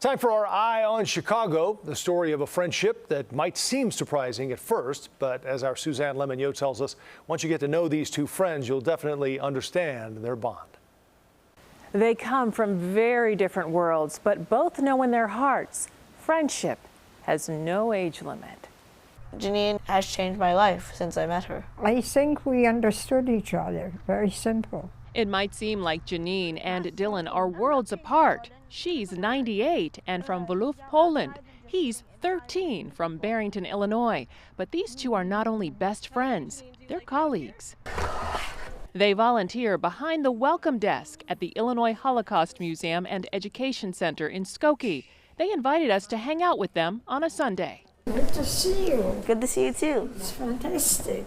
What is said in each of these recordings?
Time for our Eye on Chicago, the story of a friendship that might seem surprising at first, but as our Suzanne Le Mignot tells us, once you get to know these two friends, you'll definitely understand their bond. They come from very different worlds, but both know in their hearts, friendship has no age limit. Janine has changed my life since I met her. I think we understood each other. Very simple. It might seem like Janine and Dhilan are worlds apart. She's 98 and from Viloof, Poland. He's 13 from Barrington, Illinois. But these two are not only best friends, they're colleagues. They volunteer behind the welcome desk at the Illinois Holocaust Museum and Education Center in Skokie. They invited us to hang out with them on a Sunday. Good to see you. Good to see you too. It's fantastic.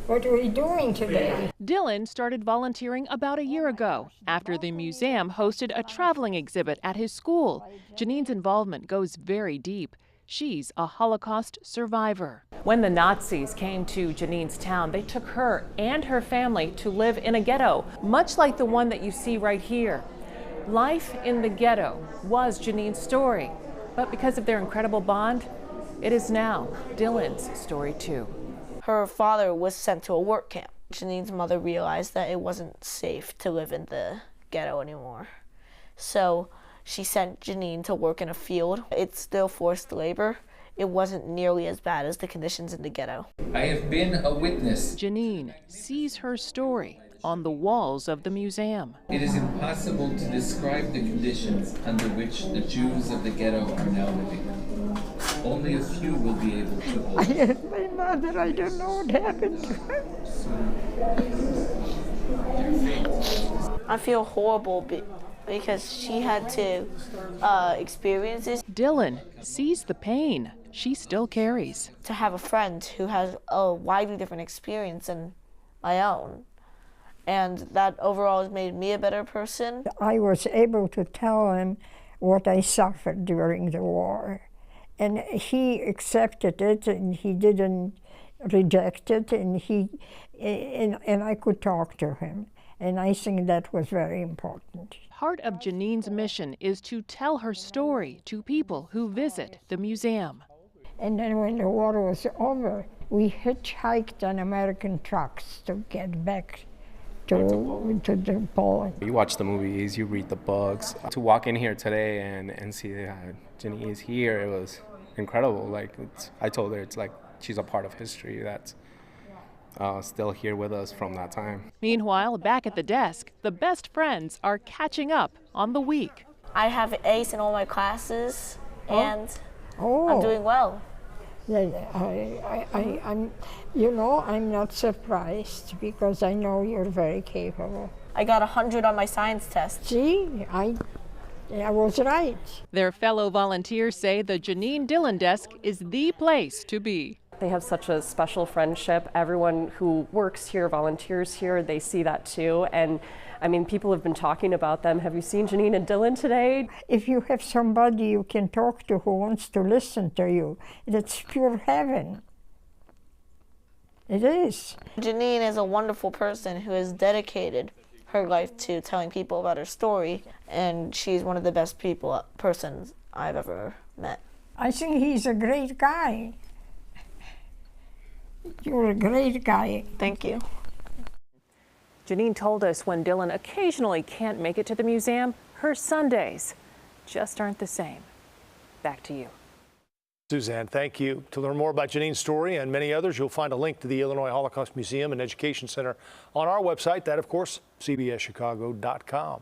What are we doing today? Dhilan started volunteering about a year ago after the museum hosted a traveling exhibit at his school. Janine's involvement goes very deep. She's a Holocaust survivor. When the Nazis came to Janine's town, they took her and her family to live in a ghetto, much like the one that you see right here. Life in the ghetto was Janine's story, but because of their incredible bond, it is now Dhilan's story too. Her father was sent to a work camp. Janine's mother realized that it wasn't safe to live in the ghetto anymore. So she sent Janine to work in a field. It's still forced labor. It wasn't nearly as bad as the conditions in the ghetto. I have been a witness. Janine sees her story on the walls of the museum. It is impossible to describe the conditions under which the Jews of the ghetto are now living. Only a few will be able to hold. I had my mother. I don't know what happened to her. I feel horrible because she had to experience this. Dhilan sees the pain she still carries. To have a friend who has a widely different experience than my own. And that overall has made me a better person. I was able to tell him what I suffered during the war. And he accepted it, and he didn't reject it, and I could talk to him. And I think that was very important. Part of Janine's mission is to tell her story to people who visit the museum. And then when the war was over, we hitchhiked on American trucks to get back to the Poland. You watch the movies, you read the books. To walk in here today and see that Janine is here, it was incredible. Like I told her, it's like she's a part of history that's still here with us from that time. Meanwhile, back at the desk, the best friends are catching up on the week. I have A's in all my classes, and I'm doing well. I'm not surprised because I know you're very capable. I got 100 on my science test. See, I was right. Their fellow volunteers say the Janine Dhilan desk is the place to be. They have such a special friendship. Everyone who works here, volunteers here, they see that too. And I mean, people have been talking about them. Have you seen Janine and Dhilan today? If you have somebody you can talk to who wants to listen to you, it's pure heaven. It is. Janine is a wonderful person who has dedicated her life to telling people about her story, and she's one of the best persons I've ever met. I think he's a great guy. You're a great guy. Thank you. Janine told us when Dhilan occasionally can't make it to the museum, her Sundays just aren't the same. Back to you. Suzanne, thank you. To learn more about Janine's story and many others, you'll find a link to the Illinois Holocaust Museum and Education Center on our website. That, of course, cbschicago.com.